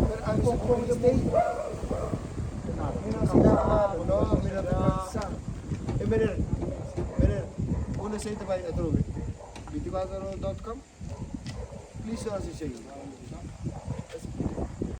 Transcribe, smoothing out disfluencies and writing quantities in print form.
Per anche se come stay. No, e meneer, una site bij het roepen. Weet je wat er.com? Please, zoals je zegt.